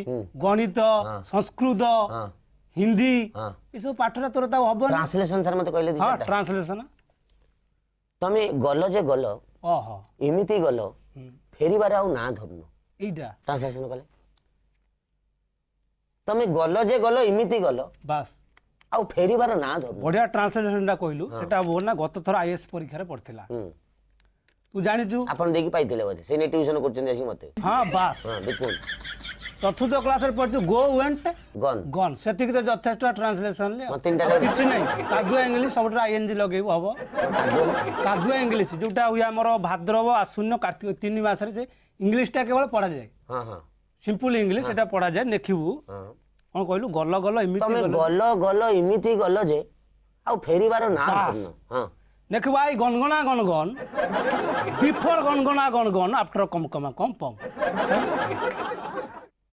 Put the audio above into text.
गणित संस्कृत हिंदी ये सब पाठरा तोर ता हबो ट्रांसलेशन सर मते कहले हां ट्रांसलेशन तमे गलो जे गलो ओहो इमिति गलो फेरीबार आउ ना धरनो एटा ट्रांसलेशन कले तमे गलो जे गलो इमिति गलो बस आउ फेरीबार ना धरनो बढ़िया ट्रांसलेशनटा कहलु सेटा बोल ना गत थर आईएएस परीक्षा रे पड़थिला तू जानि छु अपन देखि पाइतिले बदे सेने ट्यूशन करछन जसी मते हां बस हां देखो चतुर्थ क्लास रे पढ़छु गो वेंट गन गन सेतिक तो यथेष्ट ट्रांसलेशन ले तीनटा किछ नहीं कादुआ इंग्लिश सबटा आईएनजी लगेबो हबो कादुआ इंग्लिश जोटा हुई हमर भाद्रव आश्विन कार्तिक 3 मास रे से इंग्लिश टा केवल पढ़ा जाए हां हां सिंपल इंग्लिश सेटा पढ़ा जाए नेखिबू कोन कहलु गल गल इमिति तमे गल गल इमिति गल जे आउ फेरीबार ना धरनो हां नेख भाई गनगना गनगन बिफोर गनगना गनगन आफ्टर कम कम कम पम